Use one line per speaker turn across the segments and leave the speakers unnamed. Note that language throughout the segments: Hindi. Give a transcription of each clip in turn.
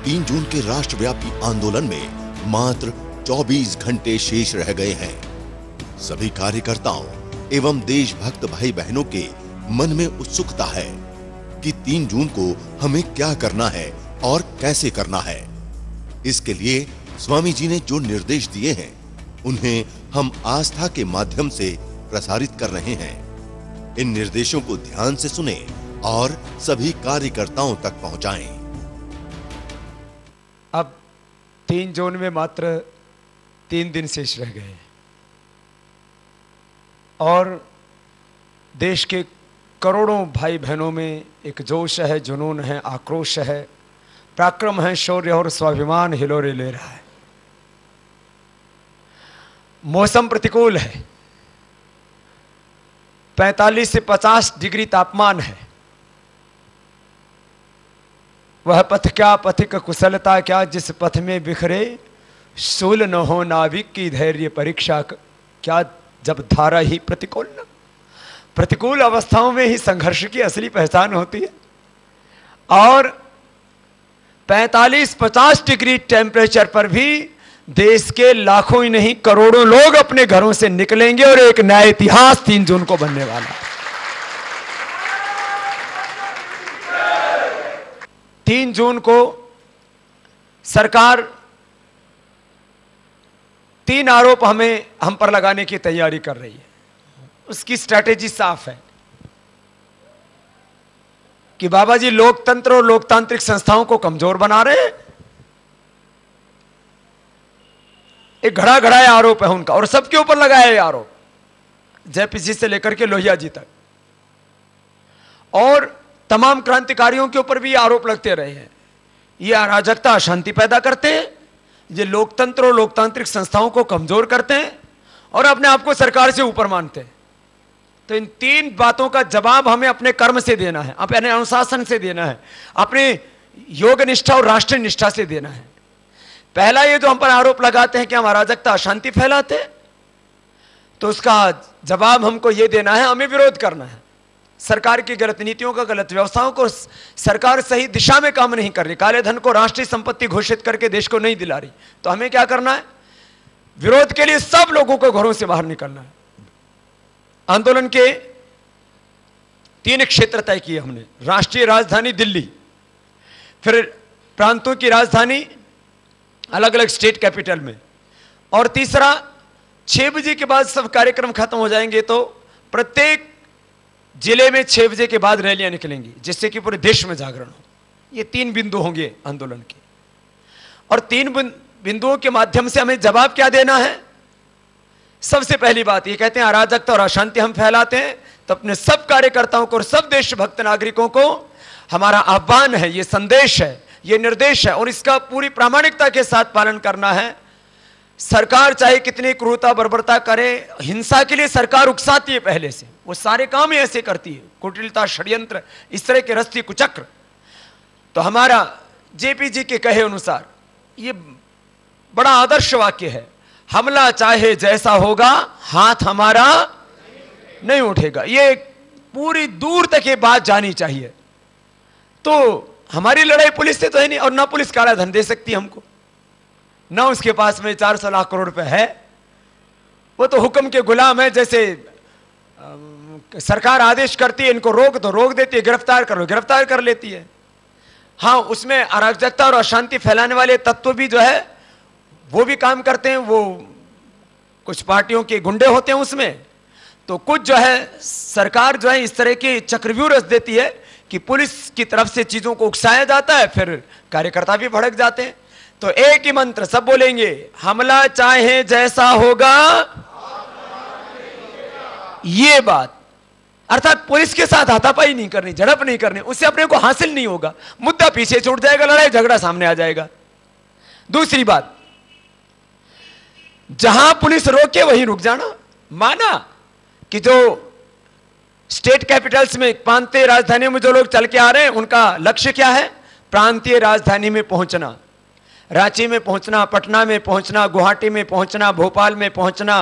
3 जून के राष्ट्रव्यापी आंदोलन में मात्र 24 घंटे शेष रह गए हैं। सभी कार्यकर्ताओं एवं देशभक्त भाई बहनों के मन में उत्सुकता है कि 3 जून को हमें क्या करना है और कैसे करना है। इसके लिए स्वामी जी ने जो निर्देश दिए हैं उन्हें हम आस्था के माध्यम से प्रसारित कर रहे हैं। इन निर्देशों को ध्यान से सुने और सभी कार्यकर्ताओं तक पहुंचाएं।
अब 3 जून में मात्र 3 दिन शेष रह गए और देश के करोड़ों भाई बहनों में एक जोश है, जुनून है, आक्रोश है, पराक्रम है, शौर्य और स्वाभिमान हिलोरे ले रहा है। मौसम प्रतिकूल है, 45 से 50 डिग्री तापमान है। वह पथ क्या पथिक कुशलता क्या, जिस पथ में बिखरे शूल न हो नाविक की धैर्य परीक्षा क्या, जब धारा ही प्रतिकूल न। प्रतिकूल अवस्थाओं में ही संघर्ष की असली पहचान होती है। और 45-50 डिग्री टेम्परेचर पर भी देश के लाखों ही नहीं करोड़ों लोग अपने घरों से निकलेंगे और एक नया इतिहास 3 जून को बनने वाला है। 3 जून को सरकार 3 आरोप हम पर लगाने की तैयारी कर रही है। उसकी स्ट्रैटेजी साफ है कि बाबा जी लोकतंत्र और लोकतांत्रिक संस्थाओं को कमजोर बना रहे हैं। एक घड़ा घड़ाया आरोप है उनका और सबके ऊपर लगाया ये आरोप, जेपीसी से लेकर के लोहिया जी तक, और तमाम क्रांतिकारियों के ऊपर भी आरोप लगते रहे हैं। ये अराजकता, अशांति पैदा करते हैं, ये लोकतंत्र और लोकतांत्रिक संस्थाओं को कमजोर करते हैं और अपने आप को सरकार से ऊपर मानते हैं। तो इन 3 बातों का जवाब हमें अपने कर्म से देना है, अपने अनुशासन से देना है, अपने योग निष्ठा और राष्ट्रीय निष्ठा से देना है। पहला, ये जो हम पर आरोप लगाते हैं कि हम अराजकता, अशांति फैलाते हैं, तो उसका जवाब हमको ये देना है, हमें विरोध करना है। सरकार की गलत नीतियों का, गलत व्यवस्थाओं को सरकार सही दिशा में काम नहीं कर रही, काले धन को राष्ट्रीय संपत्ति घोषित करके देश को नहीं दिला रही, तो हमें क्या करना है? विरोध के लिए सब लोगों को घरों से बाहर निकलना है। आंदोलन के 3 क्षेत्र तय किए हमने। राष्ट्रीय राजधानी दिल्ली, फिर प्रांतों की राजधानी अलग अलग स्टेट कैपिटल में, और तीसरा 6 बजे के बाद सब कार्यक्रम खत्म हो जाएंगे तो प्रत्येक जिले में 6 बजे के बाद रैलियां निकलेंगी, जिससे कि पूरे देश में जागरण हो। ये 3 बिंदु होंगे आंदोलन के, और 3 बिंदुओं के माध्यम से हमें जवाब क्या देना है? सबसे पहली बात, ये कहते हैं अराजकता और अशांति हम फैलाते हैं, तो अपने सब कार्यकर्ताओं को और सब देशभक्त नागरिकों को हमारा आह्वान है, ये संदेश है, ये निर्देश है, और इसका पूरी प्रामाणिकता के साथ पालन करना है। सरकार चाहे कितनी क्रूरता बर्बरता करे, हिंसा के लिए सरकार उकसाती है पहले से, वो सारे काम ही ऐसे करती है, कुटिलता, षड्यंत्र, इस तरह के रस्ती कुचक्र। तो हमारा जेपीजी के कहे अनुसार ये बड़ा आदर्श वाक्य है, हमला चाहे जैसा होगा, हाथ हमारा नहीं उठेगा। ये पूरी दूर तक ये बात जानी चाहिए। तो हमारी लड़ाई पुलिस से तो है नहीं, और ना पुलिस काला धन दे सकती हमको, ना उसके पास में 400 लाख करोड़ रुपए है। वो तो हुक्म के गुलाम है। जैसे सरकार आदेश करती है इनको रोक तो रोक देती है, गिरफ्तार करो गिरफ्तार कर लेती है। हाँ, उसमें अराजकता और अशांति फैलाने वाले तत्व भी जो है वो भी काम करते हैं। वो कुछ पार्टियों के गुंडे होते हैं उसमें, तो कुछ जो है सरकार जो है इस तरह के चक्रव्यूह रच देती है कि पुलिस की तरफ से चीजों को उकसाया जाता है, फिर कार्यकर्ता भी भड़क जाते हैं। तो एक ही मंत्र सब बोलेंगे, हमला चाहे जैसा होगा। ये बात अर्थात पुलिस के साथ हाथापाई नहीं करनी, झड़प नहीं करनी, उससे अपने को हासिल नहीं होगा, मुद्दा पीछे छूट जाएगा, लड़ाई झगड़ा सामने आ जाएगा। दूसरी बात, जहां पुलिस रोके वहीं रुक जाना। माना कि जो स्टेट कैपिटल्स में, प्रांतीय राजधानियों में जो लोग चल के आ रहे हैं, उनका लक्ष्य क्या है? प्रांतीय राजधानी में पहुंचना। रांची में पहुंचना, पटना में पहुंचना, गुवाहाटी में पहुंचना, भोपाल में पहुंचना,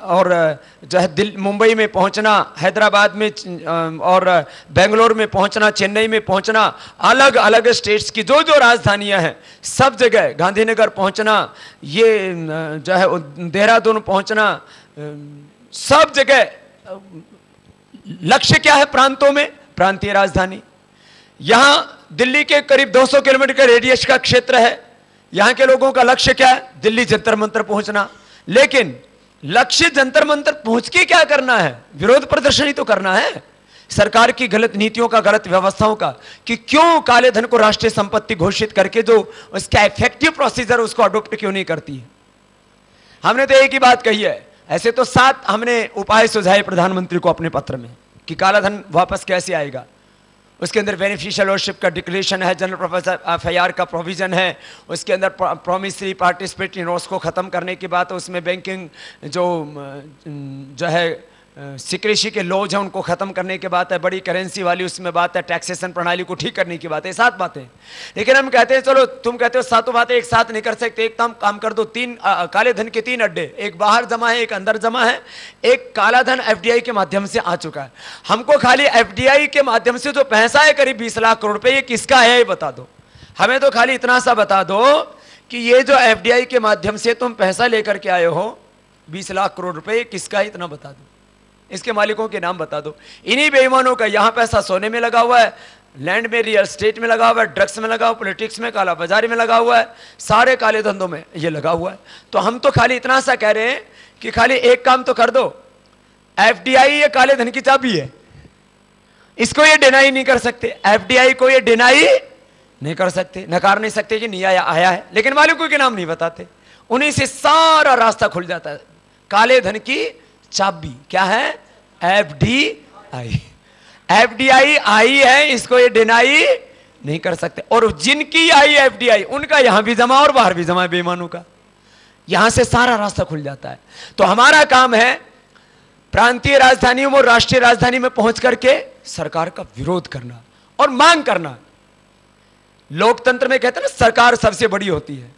और जो है मुंबई में पहुंचना, हैदराबाद में और बेंगलोर में पहुंचना, चेन्नई में पहुंचना, अलग अलग स्टेट्स की जो जो राजधानियां हैं सब जगह, गांधीनगर पहुंचना, ये जो है देहरादून पहुंचना, सब जगह लक्ष्य क्या है? प्रांतों में प्रांतीय राजधानी। यहां दिल्ली के करीब 200 किलोमीटर का रेडियस का क्षेत्र है। यहां के लोगों का लक्ष्य क्या है? दिल्ली जंतर मंतर पहुंचना। लेकिन लक्ष्य जंतर मंतर पहुंच के क्या करना है? विरोध प्रदर्शन ही तो करना है सरकार की गलत नीतियों का, गलत व्यवस्थाओं का, कि क्यों काले धन को राष्ट्रीय संपत्ति घोषित करके जो उसका इफेक्टिव प्रोसीजर उसको अडॉप्ट क्यों नहीं करती है। हमने तो एक ही बात कही है। ऐसे तो 7 हमने उपाय सुझाए प्रधानमंत्री को अपने पत्र में कि काला धन वापस कैसे आएगा। उसके अंदर बेनिफिशियल ओनरशिप का डिक्लेरेशन है, जनरल पर्पस एफआईआर का प्रोविजन है, उसके अंदर प्रोमिसरी पार्टिसिपेटरी नोट्स को खत्म करने की बात है, उसमें बैंकिंग जो है सिक्रेसी के लॉज हैं उनको खत्म करने की बात है, बड़ी करेंसी वाली उसमें बात है, टैक्सेशन प्रणाली को ठीक करने की बात है। 7 बातें। लेकिन हम कहते हैं चलो तुम कहते हो 7 बातें एक साथ नहीं कर सकते, एक काम कर दो। 3 काले धन के 3 अड्डे, एक बाहर जमा है, एक अंदर जमा है, एक काला धन एफडीआई के माध्यम से आ चुका है। हमको खाली एफडीआई के माध्यम से जो पैसा है करीब 20 लाख करोड़ रुपए, ये किसका है ये बता दो। हमें तो खाली इतना सा बता दो कि ये जो एफडीआई के माध्यम से तुम पैसा लेकर के आए हो 20 लाख करोड़ रुपए, किसका है इतना बता दो, इसके मालिकों के नाम बता दो। इन्हीं बेईमानों का यहां पैसा सोने में लगा हुआ है, लैंड में, रियल एस्टेट में लगा हुआ है, ड्रग्स में लगा हुआ, पॉलिटिक्स में, काला बाजारी में लगा हुआ है, सारे काले धंधों में ये लगा हुआ है। तो हम तो खाली इतना सा कह रहे हैं कि खाली एक काम तो कर दो, एफडीआई ये काले धन की चाबी है, इसको ये डिनाई नहीं कर सकते, एफडीआई को ये डिनाई नहीं कर सकते, नकार नहीं सकते कि नहीं आया है, लेकिन मालिकों के नाम नहीं बताते। उन्हीं से सारा रास्ता खुल जाता है। काले धन की चाबी क्या है? एफडीआई। एफडीआई आई है, इसको ये डिनाई नहीं कर सकते। और जिनकी आई एफडीआई उनका यहां भी जमा और बाहर भी जमा है बेईमानों का, यहां से सारा रास्ता खुल जाता है। तो हमारा काम है प्रांतीय राजधानियों में, राष्ट्रीय राजधानी में पहुंच करके सरकार का विरोध करना और मांग करना। लोकतंत्र में कहते हैं ना सरकार सबसे बड़ी होती है,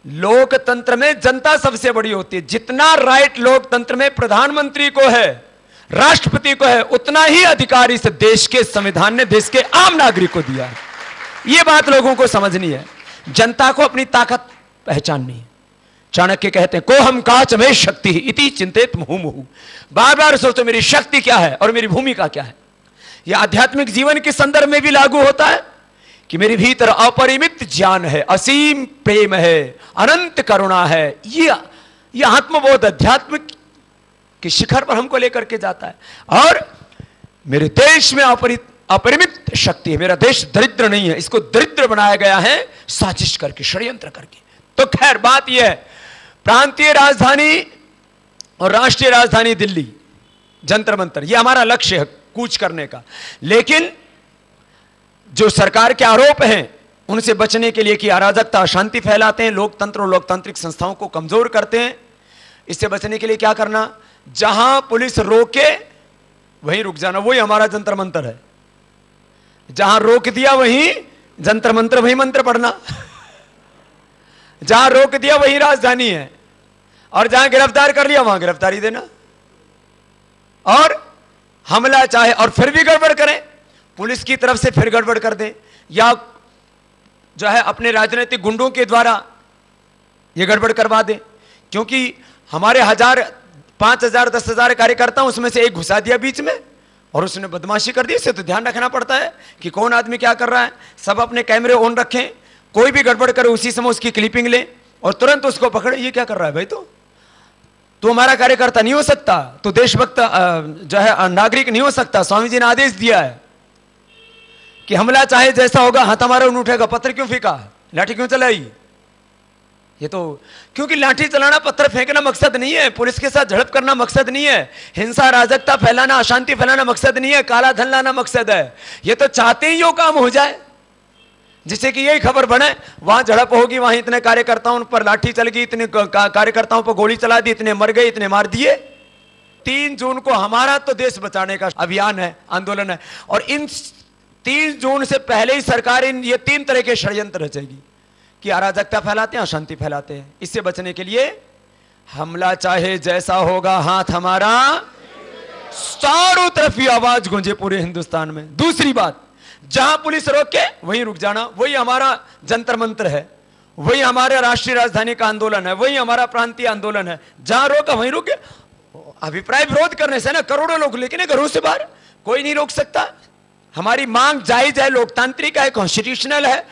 लोकतंत्र में जनता सबसे बड़ी होती है। जितना राइट लोकतंत्र में प्रधानमंत्री को है, राष्ट्रपति को है, उतना ही अधिकार इस देश के संविधान ने देश के आम नागरिक को दिया है। यह बात लोगों को समझनी है। जनता को अपनी ताकत पहचाननी है। चाणक्य कहते हैं को हम काच में शक्ति इति चिंतित मुहुर्मुहु। बार बार सोचो मेरी शक्ति क्या है और मेरी भूमिका क्या है। यह आध्यात्मिक जीवन के संदर्भ में भी लागू होता है कि मेरे भीतर अपरिमित ज्ञान है, असीम प्रेम है, अनंत करुणा है। ये आत्मबोध अध्यात्म के शिखर पर हमको लेकर के जाता है। और मेरे देश में अपरिमित शक्ति है, मेरा देश दरिद्र नहीं है, इसको दरिद्र बनाया गया है साजिश करके, षड्यंत्र करके। तो खैर बात यह है, प्रांतीय राजधानी और राष्ट्रीय राजधानी दिल्ली, जंतर मंतर, यह हमारा लक्ष्य है कूच करने का। लेकिन जो सरकार के आरोप हैं उनसे बचने के लिए कि अराजकता, अशांति फैलाते हैं, लोकतंत्र और लोकतांत्रिक संस्थाओं को कमजोर करते हैं, इससे बचने के लिए क्या करना? जहां पुलिस रोके वहीं रुक जाना, वही हमारा जंतर मंतर है। जहां रोक दिया वहीं जंतर मंतर, वहीं मंत्र पढ़ना। जहां रोक दिया वहीं राजधानी है, और जहां गिरफ्तार कर लिया वहां गिरफ्तारी देना। और हमला चाहे और फिर भी गड़बड़ करें, पुलिस की तरफ से फिर गड़बड़ कर दें, या जो है अपने राजनीतिक गुंडों के द्वारा ये गड़बड़ करवा दें। क्योंकि हमारे 1000, 5000, 10,000 कार्यकर्ता, उसमें से एक घुसा दिया बीच में और उसने बदमाशी कर दी। इससे तो ध्यान रखना पड़ता है कि कौन आदमी क्या कर रहा है। सब अपने कैमरे ऑन रखें, कोई भी गड़बड़ करे उसी समय उसकी क्लिपिंग लें और तुरंत उसको पकड़े। ये क्या कर रहा है भाई? तो हमारा कार्यकर्ता नहीं हो सकता, तो देशभक्त जो है नागरिक नहीं हो सकता। स्वामी जी ने आदेश दिया है कि हमला चाहे जैसा होगा, हाथ हमारा उन उठेगा। पत्थर क्यों फेंका, लाठी क्यों चलाई? ये तो क्योंकि लाठी चलाना, पत्थर फेंकना मकसद नहीं है, पुलिस के साथ झड़प करना मकसद नहीं है, हिंसा अराजकता फैलाना, अशांति फैलाना मकसद नहीं है, काला धन लाना मकसद है। ये तो चाहते ही यो काम हो जाए जिससे कि यही खबर बने, वहां झड़प होगी, वहां इतने कार्यकर्ताओं पर लाठी चल गई, इतने कार्यकर्ताओं पर गोली चला दी, इतने मर गए, इतने मार दिए। 3 जून को हमारा तो देश बचाने का अभियान है, आंदोलन है, और इन 3 जून से पहले ही सरकार ये 3 तरह के षड्यंत्र रचेगी कि अराजकता फैलाते हैं, अशांति फैलाते हैं। इससे बचने के लिए हमला चाहे जैसा होगा हाथ हमारा, चारों तरफ ये आवाज गूंजे पूरे हिंदुस्तान में। दूसरी बात, जहां पुलिस रोके वहीं रुक जाना, वही हमारा जंतर मंत्र है, वही हमारे राष्ट्रीय राजधानी का आंदोलन है, वही हमारा प्रांतीय आंदोलन है। जहां रोका वहीं रुके। अभिप्राय विरोध करने से ना करोड़ों लोग, लेकिन घरों से बाहर कोई नहीं रोक सकता। हमारी मांग जायज है, लोकतांत्रिक है, कॉन्स्टिट्यूशनल है।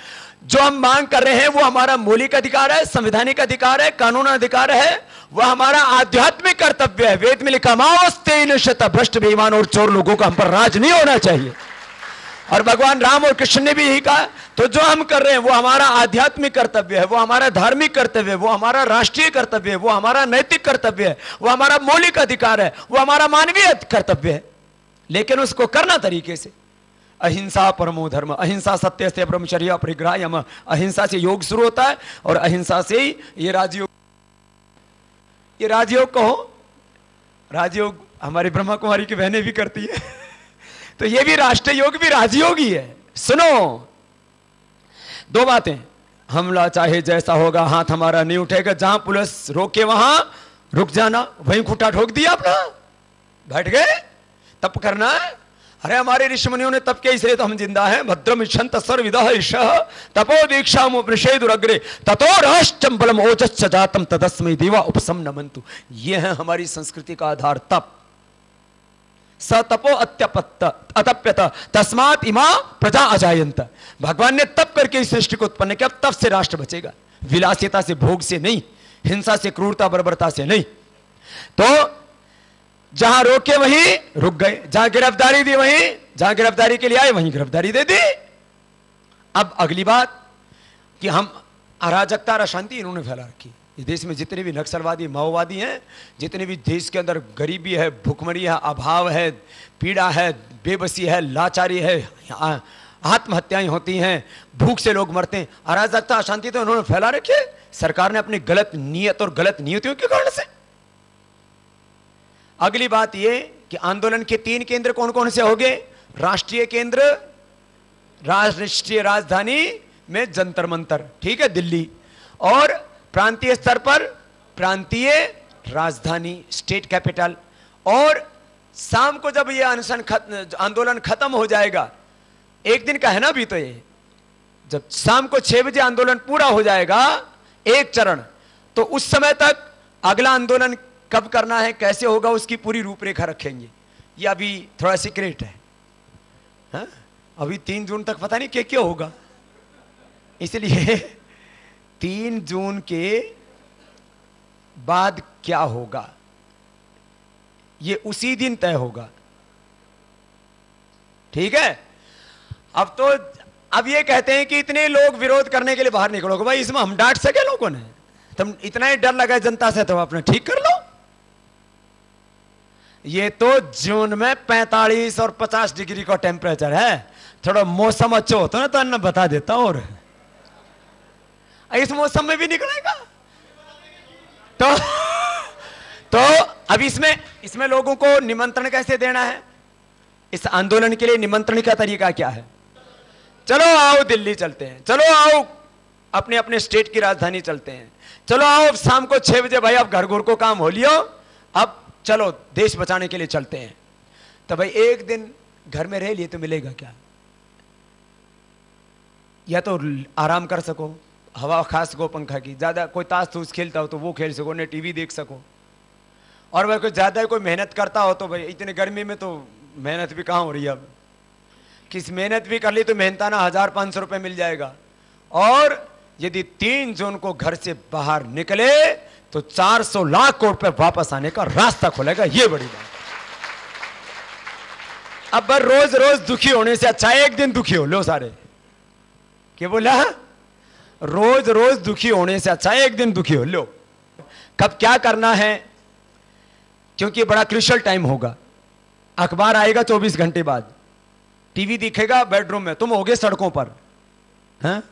जो हम मांग कर रहे हैं वो हमारा मौलिक अधिकार है, संवैधानिक अधिकार है, कानून अधिकार है, वह हमारा आध्यात्मिक कर्तव्य है। वेद में लिखा, माओस्तेन शत भ्रष्ट बेईमान और चोर लोगों का हम पर राज नहीं होना चाहिए। और भगवान राम और कृष्ण ने भी यही कहा। तो जो हम कर रहे हैं वो हमारा आध्यात्मिक कर्तव्य है, वो हमारा धार्मिक कर्तव्य है, वो हमारा राष्ट्रीय कर्तव्य है, वो हमारा नैतिक कर्तव्य है, वो हमारा मौलिक अधिकार है, वो हमारा मानवीय कर्तव्य है। लेकिन उसको करना तरीके से, अहिंसा परमो धर्म, अहिंसा सत्य से ब्रह्मचर्य परिग्राह्यम। अहिंसा से योग शुरू होता है और अहिंसा से ही ये राजयोग, ये राजयोग कहो, राजयोग हमारी ब्रह्मा कुमारी की बहनें भी करती है तो ये भी राष्ट्रीय योग भी राजयोग ही है। सुनो, दो बातें, हमला चाहे जैसा होगा हाथ हमारा नहीं उठेगा। जहां पुलिस रोके वहां रुक जाना, वहीं खूंटा ठोक दिया अपना, बैठ गए, तप करना है। अरे हमारे ऋषि मुनियों ने तप किया, इसलिए तो हम जिंदा हैं। भद्रम इच्छन्त सर्वविदः ईशः तपो दीक्षाम उपनिषेदुरग्रे ततो राष्ट्रम बलम ओजस्स जातम तदस्मै देवा उपसम नमन्तु। ये है हमारी संस्कृति का आधार, तप। स तपो अत्यपत्त अतप्यत तस्मात् इमा प्रजा अजायंत। भगवान ने तप करके इस सृष्टि को उत्पन्न किया। तप से राष्ट्र बचेगा, विलासिता से, भोग से नहीं, हिंसा से, क्रूरता बर्बरता से नहीं। तो जहां रोके वहीं रुक गए, जहां गिरफ्तारी दी वहीं, जहां गिरफ्तारी के लिए आए वहीं गिरफ्तारी दे दी। अब अगली बात कि हम अराजकता और अशांति इन्होंने फैला रखी। इस देश में जितने भी नक्सलवादी, माओवादी हैं, जितने भी देश के अंदर गरीबी है, भुखमरी है, अभाव है, पीड़ा है, बेबसी है, लाचारी है, आत्महत्याएं होती हैं, भूख से लोग मरते हैं, अराजकता अशांति तो उन्होंने फैला रखी है। सरकार ने अपनी गलत नीयत और गलत नीतियों के कारण से। अगली बात यह कि आंदोलन के 3 केंद्र कौन कौन से हो गए? राष्ट्रीय केंद्र, राष्ट्रीय राजधानी में जंतर मंतर, ठीक है, दिल्ली, और प्रांतीय स्तर पर प्रांतीय राजधानी, स्टेट कैपिटल। और शाम को जब यह आंदोलन खत्म हो जाएगा, एक दिन का है ना भी, तो ये जब शाम को 6 बजे आंदोलन पूरा हो जाएगा, एक चरण, तो उस समय तक अगला आंदोलन कब करना है, कैसे होगा, उसकी पूरी रूपरेखा रखेंगे। ये अभी थोड़ा सीक्रेट है, हा? अभी 3 जून तक पता नहीं क्या होगा, इसलिए 3 जून के बाद क्या होगा ये उसी दिन तय होगा, ठीक है। अब ये कहते हैं कि इतने लोग विरोध करने के लिए बाहर निकलोगे, भाई इसमें हम डांट सके लोगों ने? तुम इतना ही डर लगा है जनता से, तो अपने ठीक कर लो। ये तो जून में 45 और 50 डिग्री का टेम्परेचर है, थोड़ा मौसम अच्छा होता ना तो अन्ना बता देता। और इस मौसम में भी निकलेगा तो अब इसमें लोगों को निमंत्रण कैसे देना है? इस आंदोलन के लिए निमंत्रण का तरीका क्या है? चलो आओ दिल्ली चलते हैं, चलो आओ अपने अपने स्टेट की राजधानी चलते हैं, चलो आओ शाम को 6 बजे, भाई अब घर घुर को काम हो लियो, अब चलो देश बचाने के लिए चलते हैं। तो भाई एक दिन घर में रह लिए तो मिलेगा क्या? या तो आराम कर सको, हवा खा सको पंखा की, ज्यादा कोई ताश तूश खेलता हो तो वो खेल सको, ने टीवी देख सको। और भाई कोई ज्यादा कोई मेहनत करता हो तो भाई इतने गर्मी में तो मेहनत भी कहाँ हो रही है, अब किस मेहनत भी कर ली तो मेहनताना 1500 रुपये मिल जाएगा। और यदि 3 जून को घर से बाहर निकले तो 400 लाख करोड़ पे वापस आने का रास्ता खुलेगा, ये बड़ी बात। अब रोज रोज दुखी होने से अच्छा एक दिन दुखी हो लो सारे, क्या बोला? रोज रोज दुखी होने से अच्छा एक दिन दुखी हो लो। कब क्या करना है, क्योंकि बड़ा क्रूशियल टाइम होगा। अखबार आएगा 24 घंटे बाद, टीवी दिखेगा बेडरूम में, तुम होगे सड़कों पर, हैं?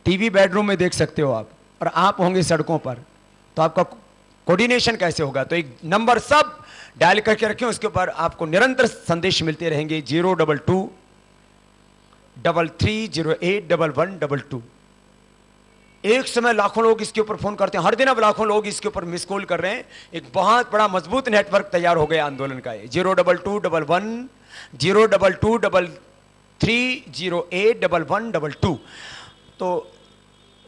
टीवी बेडरूम में देख सकते हो आप, और आप होंगे सड़कों पर, तो आपका कोऑर्डिनेशन कैसे होगा? तो एक नंबर सब डायल करके रखें, उसके ऊपर आपको निरंतर संदेश मिलते रहेंगे, 022 3308 1122। एक समय लाखों लोग इसके ऊपर फोन करते हैं, हर दिन अब लाखों लोग इसके ऊपर मिस कॉल कर रहे हैं। एक बहुत बड़ा मजबूत नेटवर्क तैयार हो गया आंदोलन का। 02211 02233081122। तो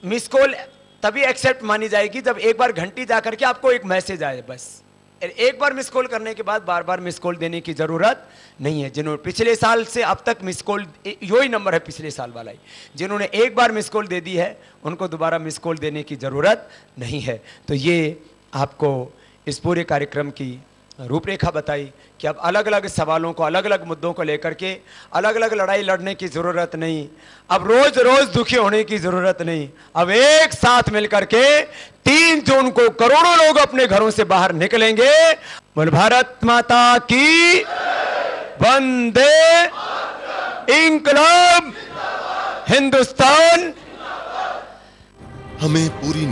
मिस कॉल तभी एक्सेप्ट मानी जाएगी जब एक बार घंटी जाकर के आपको एक मैसेज आए। बस एक बार मिस कॉल करने के बाद बार बार मिस कॉल देने की जरूरत नहीं है। जिन्होंने पिछले साल से अब तक मिस कॉल, यो ही नंबर है पिछले साल वाला ही, जिन्होंने एक बार मिस कॉल दे दी है उनको दोबारा मिस कॉल देने की जरूरत नहीं है। तो ये आपको इस पूरे कार्यक्रम की रूपरेखा बताई कि अब अलग अलग सवालों को, अलग अलग मुद्दों को लेकर के अलग अलग लड़ाई लड़ने की जरूरत नहीं, अब रोज रोज दुखी होने की जरूरत नहीं। अब एक साथ मिलकर के 3 जून को करोड़ों लोग अपने घरों से बाहर निकलेंगे। बोल भारत माता की, वंदे इंकलाब, हिंदुस्तान।
हमें पूरी